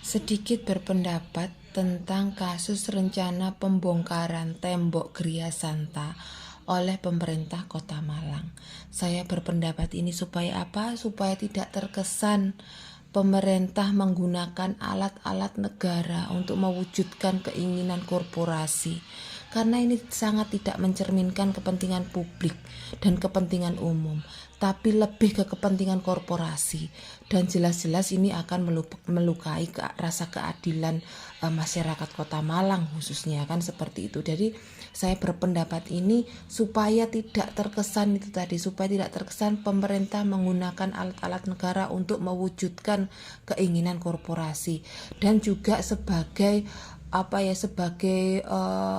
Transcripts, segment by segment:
Sedikit berpendapat tentang kasus rencana pembongkaran tembok Gria Santa oleh pemerintah Kota Malang. Saya berpendapat ini supaya apa? Supaya tidak terkesan pemerintah menggunakan alat-alat negara untuk mewujudkan keinginan korporasi. Karena ini sangat tidak mencerminkan kepentingan publik dan kepentingan umum, tapi lebih ke kepentingan korporasi. Dan jelas-jelas ini akan melukai rasa keadilan masyarakat Kota Malang khususnya, kan seperti itu. Jadi saya berpendapat ini supaya tidak terkesan itu tadi, supaya tidak terkesan pemerintah menggunakan alat-alat negara untuk mewujudkan keinginan korporasi, dan juga sebagai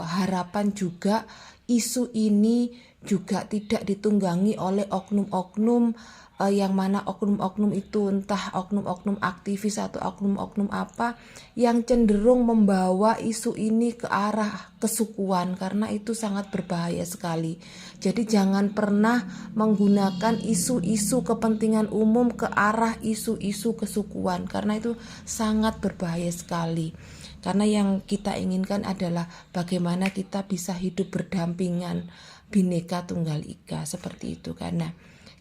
harapan juga isu ini juga tidak ditunggangi oleh oknum-oknum yang mana oknum-oknum itu entah oknum-oknum aktivis atau oknum-oknum apa yang cenderung membawa isu ini ke arah kesukuan, karena itu sangat berbahaya sekali. Jadi jangan pernah menggunakan isu-isu kepentingan umum ke arah isu-isu kesukuan, karena itu sangat berbahaya sekali. Karena yang kita inginkan adalah bagaimana kita bisa hidup berdampingan, Bhinneka Tunggal Ika, seperti itu. Karena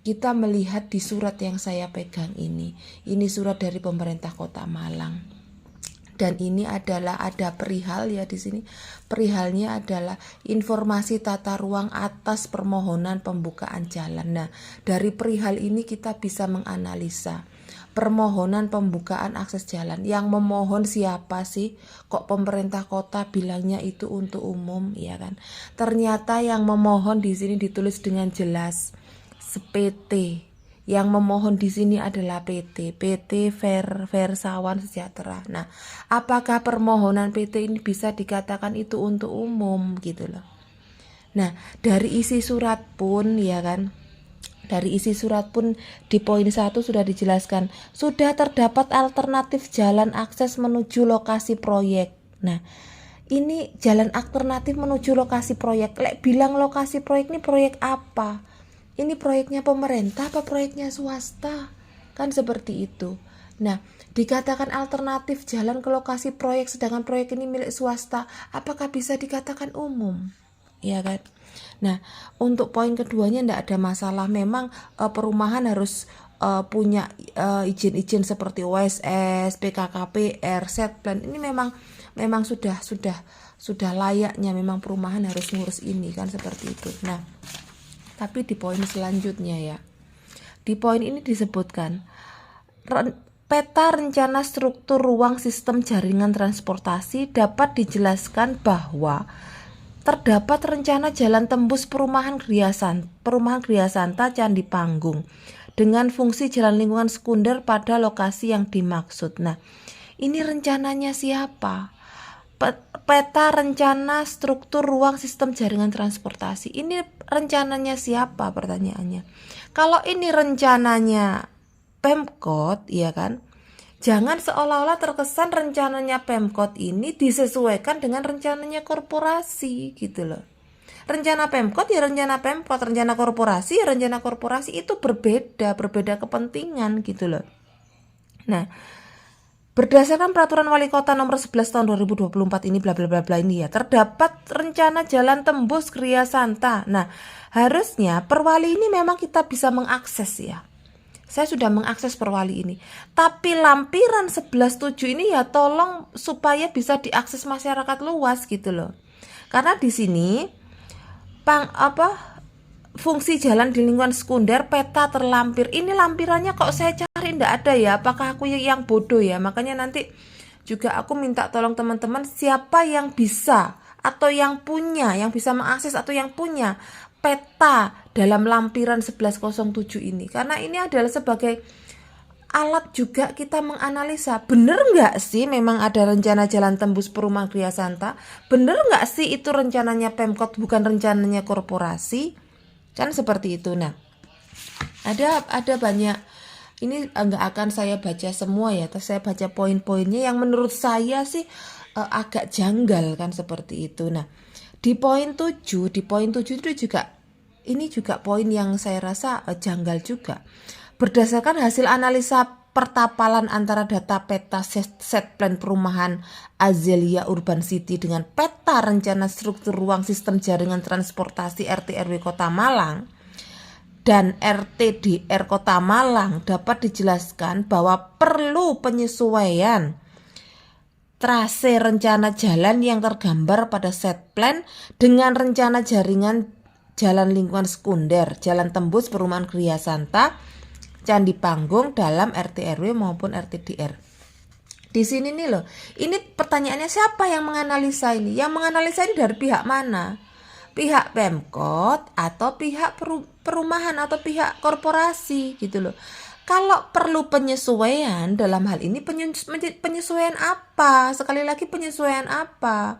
kita melihat di surat yang saya pegang ini surat dari pemerintah Kota Malang. Dan ini adalah ada perihal ya di sini. Perihalnya adalah informasi tata ruang atas permohonan pembukaan jalan. Nah, dari perihal ini kita bisa menganalisa permohonan pembukaan akses jalan. Yang memohon siapa sih? Kok pemerintah kota bilangnya itu untuk umum, ya kan? Ternyata yang memohon di sini ditulis dengan jelas PT. Yang memohon di sini adalah PT Versawan Sejahtera. Nah, apakah permohonan PT ini bisa dikatakan itu untuk umum gitu loh? Nah, dari isi surat pun ya kan, dari isi surat pun di poin 1 sudah dijelaskan sudah terdapat alternatif jalan akses menuju lokasi proyek. Nah, ini jalan alternatif menuju lokasi proyek. Lek bilang lokasi proyek, ini proyek apa? Ini proyeknya pemerintah apa proyeknya swasta? Kan seperti itu. Nah, dikatakan alternatif jalan ke lokasi proyek sedangkan proyek ini milik swasta, apakah bisa dikatakan umum? Ya kan? Nah, untuk poin keduanya tidak ada masalah. Memang perumahan harus punya izin-izin seperti OSS, PKKPR, Setplan. Ini memang sudah layaknya memang perumahan harus ngurus ini kan seperti itu. Nah, tapi di poin selanjutnya ya. Di poin ini disebutkan peta rencana struktur ruang sistem jaringan transportasi dapat dijelaskan bahwa terdapat rencana jalan tembus perumahan Gria Santa Candi Panggung dengan fungsi jalan lingkungan sekunder pada lokasi yang dimaksud. Nah, ini rencananya siapa? Peta rencana struktur ruang sistem jaringan transportasi. Ini rencananya siapa pertanyaannya? Kalau ini rencananya Pemkot, ya kan? Jangan seolah-olah terkesan rencananya Pemkot ini disesuaikan dengan rencananya korporasi gitu loh. Rencana Pemkot ya rencana Pemkot, rencana korporasi ya rencana korporasi, itu berbeda kepentingan gitu loh. Nah, berdasarkan peraturan wali kota nomor 11 tahun 2024 ini bla bla bla bla ini ya, terdapat rencana jalan tembus Gria Santa. Nah, harusnya perwali ini memang kita bisa mengakses ya. Saya sudah mengakses perwali ini. Tapi lampiran 11.7 ini ya tolong supaya bisa diakses masyarakat luas gitu loh. Karena di sini fungsi jalan di lingkungan sekunder peta terlampir. Ini lampirannya kok saya cari ndak ada ya. Apakah aku yang bodoh ya? Makanya nanti juga aku minta tolong teman-teman siapa yang bisa atau yang punya, yang bisa mengakses atau yang punya peta dalam lampiran 1107 ini, karena ini adalah sebagai alat juga kita menganalisa bener nggak sih memang ada rencana jalan tembus perumahan Gria Santa, bener nggak sih itu rencananya Pemkot bukan rencananya korporasi, kan seperti itu. Nah, ada banyak, ini nggak akan saya baca semua ya, saya baca poin-poinnya yang menurut saya sih agak janggal kan seperti itu. Nah, di poin 7 itu juga ini juga poin yang saya rasa janggal juga. Berdasarkan hasil analisa pertapalan antara data peta set plan perumahan Azalea Urban City dengan peta rencana struktur ruang sistem jaringan transportasi RT RW Kota Malang dan RTDR Kota Malang dapat dijelaskan bahwa perlu penyesuaian trase rencana jalan yang tergambar pada set plan dengan rencana jaringan jalan lingkungan sekunder, jalan tembus perumahan Gria Santa, Candi Panggung dalam RT RW maupun RTDR. Di sini nih loh, ini pertanyaannya siapa yang menganalisa ini? Yang menganalisa ini dari pihak mana? Pihak Pemkot atau pihak perumahan atau pihak korporasi gitu loh. Kalau perlu penyesuaian dalam hal ini penyesuaian apa? Sekali lagi penyesuaian apa?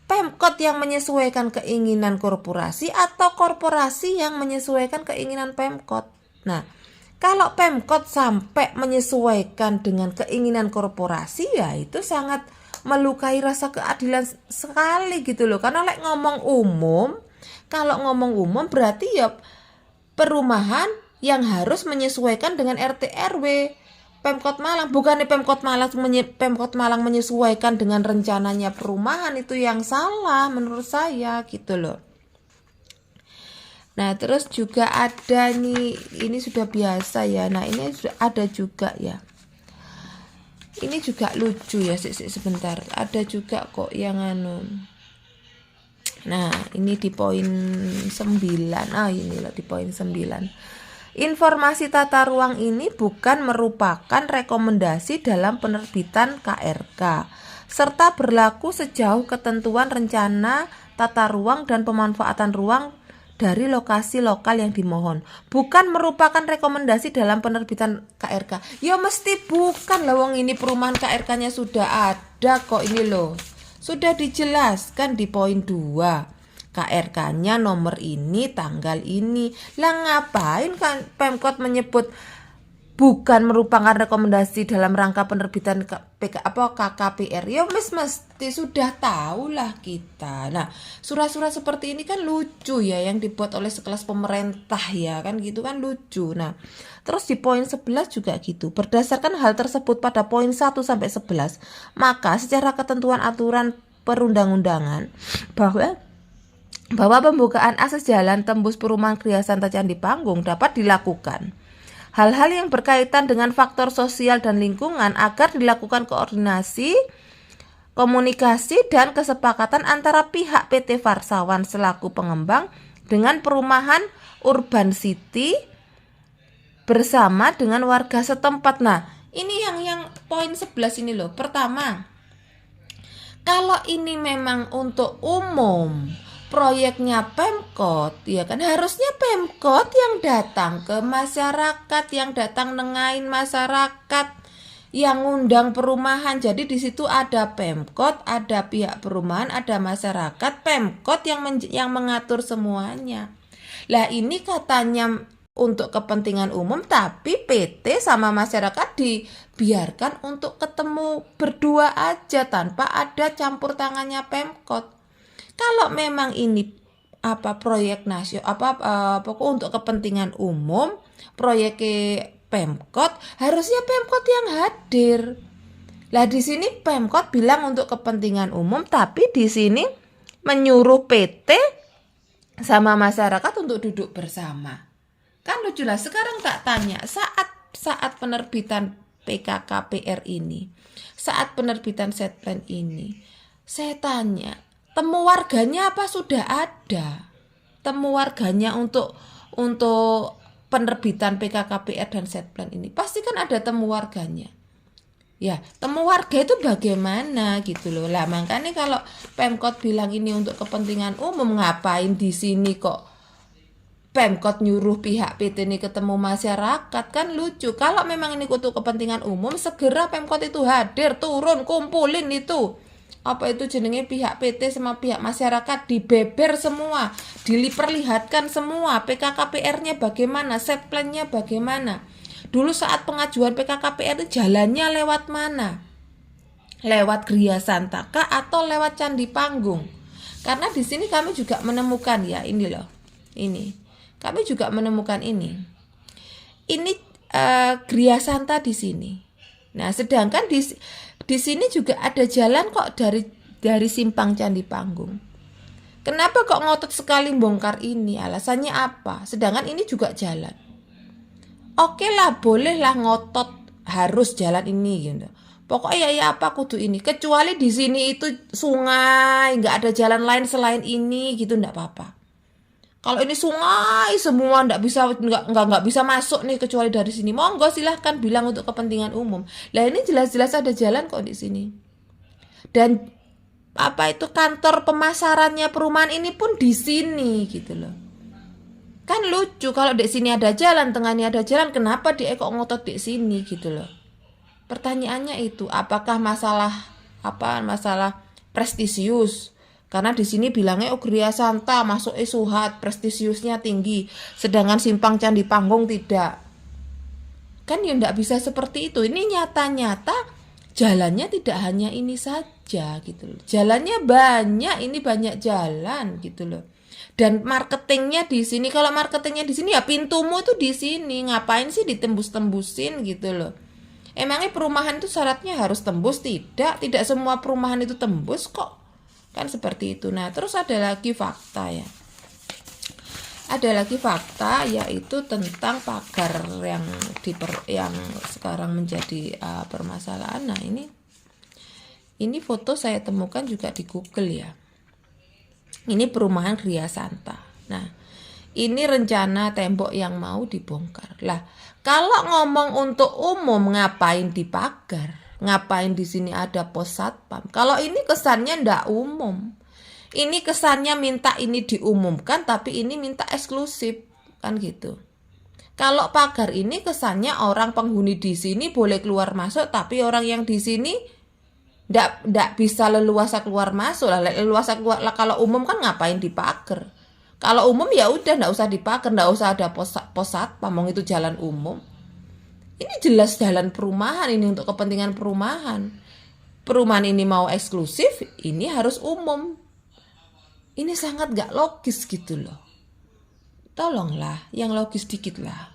Pemkot yang menyesuaikan keinginan korporasi atau korporasi yang menyesuaikan keinginan Pemkot. Nah, kalau Pemkot sampai menyesuaikan dengan keinginan korporasi, ya itu sangat melukai rasa keadilan sekali gitu loh. Karena ngomong umum, kalau ngomong umum berarti ya perumahan yang harus menyesuaikan dengan RT RW Pemkot Malang. Bukannya Pemkot Malang menyesuaikan dengan rencananya perumahan, itu yang salah menurut saya gitu loh. Nah, terus juga ada nih, ini sudah biasa ya. Nah, ini sudah ada juga ya. Ini juga lucu ya, sebentar. Ada juga kok yang Nah, ini di poin 9. Ini loh di poin 9. Informasi tata ruang ini bukan merupakan rekomendasi dalam penerbitan KRK, serta berlaku sejauh ketentuan rencana tata ruang dan pemanfaatan ruang dari lokasi lokal yang dimohon. Bukan merupakan rekomendasi dalam penerbitan KRK. Ya mesti bukan lah, wong ini perumahan KRK-nya sudah ada kok ini loh. Sudah dijelaskan di poin 2. KRK-nya nomor ini, tanggal ini. Lah ngapain kan Pemkot menyebut bukan merupakan rekomendasi dalam rangka penerbitan KKPR? Ya mesti sudah tahulah kita. Nah, surat-surat seperti ini kan lucu ya, yang dibuat oleh sekelas pemerintah ya kan gitu kan lucu. Nah, terus di poin 11 juga gitu. Berdasarkan hal tersebut pada poin 1 sampai 11, maka secara ketentuan aturan perundang-undangan bahwa pembukaan akses jalan tembus perumahan Gria Santa Candi Panggung dapat dilakukan. Hal-hal yang berkaitan dengan faktor sosial dan lingkungan agar dilakukan koordinasi, komunikasi, dan kesepakatan antara pihak PT Varsawan selaku pengembang dengan perumahan Urban City bersama dengan warga setempat. Nah, ini yang poin 11 ini loh. Pertama, kalau ini memang untuk umum, proyeknya Pemkot, ya kan harusnya Pemkot yang datang ke masyarakat, yang datang nengahin masyarakat, yang ngundang perumahan. Jadi di situ ada Pemkot, ada pihak perumahan, ada masyarakat, Pemkot yang mengatur semuanya. Lah ini katanya untuk kepentingan umum, tapi PT sama masyarakat dibiarkan untuk ketemu berdua aja tanpa ada campur tangannya Pemkot. Kalau memang ini proyek nasional pokok untuk kepentingan umum, proyek Pemkot, harusnya Pemkot yang hadir. Lah di sini Pemkot bilang untuk kepentingan umum, tapi di sini menyuruh PT sama masyarakat untuk duduk bersama. Kan lucu lah. Sekarang tak tanya, saat penerbitan PKKPR ini, saat penerbitan set plan ini, saya tanya, temu warganya apa sudah ada? Temu warganya untuk penerbitan PKKPR dan set plan ini pasti kan ada temu warganya. Ya, temu warga itu bagaimana gitu loh. Lah makanya kalau Pemkot bilang ini untuk kepentingan umum, ngapain di sini kok Pemkot nyuruh pihak PT ini ketemu masyarakat? Kan lucu. Kalau memang ini untuk kepentingan umum, segera Pemkot itu hadir, turun, kumpulin itu. Apa itu jenenge pihak PT sama pihak masyarakat, dibeber semua, diperlihatkan semua PKKPR-nya bagaimana, set plan-nya bagaimana. Dulu saat pengajuan PKKPR itu jalannya lewat mana? Lewat Gria Santa kah atau lewat Candi Panggung? Karena di sini kami juga menemukan ya, ini loh. Ini. Kami juga menemukan ini. Ini Gria Santa di sini. Nah, sedangkan di sini juga ada jalan kok dari simpang Candi Panggung. Kenapa kok ngotot sekali bongkar ini? Alasannya apa? Sedangkan ini juga jalan. Oke lah, bolehlah ngotot harus jalan ini gitu. Pokoknya ya apa kudu ini. Kecuali di sini itu sungai, nggak ada jalan lain selain ini gitu, nggak apa-apa. Kalau ini sungai semua nggak bisa masuk nih kecuali dari sini. Monggo silahkan bilang untuk kepentingan umum. Lah ini jelas-jelas ada jalan kok di sini. Dan apa itu kantor pemasarannya perumahan ini pun di sini gitu loh. Kan lucu kalau di sini ada jalan, tengahnya ada jalan, kenapa dia kok ngotot di sini gitu loh. Pertanyaannya itu, apakah masalah prestisius? Karena di sini bilangnya Gria Santa masuk Suhat, prestisiusnya tinggi, sedangkan simpang Candi Panggung tidak. Kan ya enggak bisa seperti itu. Ini nyata-nyata jalannya tidak hanya ini saja gitu loh. Jalannya banyak, ini banyak jalan gitu loh. Dan marketingnya di sini, kalau marketingnya di sini ya pintumu tuh di sini, ngapain sih ditembus-tembusin gitu loh. Emangnya perumahan itu syaratnya harus tembus? Tidak semua perumahan itu tembus kok. Kan seperti itu. Nah, terus ada lagi fakta ya. Ada lagi fakta yaitu tentang pagar yang sekarang menjadi permasalahan. Nah, ini foto saya temukan juga di Google ya. Ini perumahan Gria Santa. Nah, ini rencana tembok yang mau dibongkar. Lah, kalau ngomong untuk umum ngapain dipagar? Ngapain di sini ada pos satpam? Kalau ini kesannya ndak umum. Ini kesannya minta ini diumumkan tapi ini minta eksklusif kan gitu. Kalau pagar ini kesannya orang penghuni di sini boleh keluar masuk tapi orang yang di sini ndak bisa leluasa keluar masuk lah. Leluasa keluar lah, kalau umum kan ngapain dipagar? Kalau umum ya udah ndak usah dipagar, ndak usah ada pos satpam, itu jalan umum. Ini jelas jalan perumahan, ini untuk kepentingan perumahan. Perumahan ini mau eksklusif, ini harus umum. Ini sangat gak logis gitu loh. Tolonglah, yang logis dikit lah.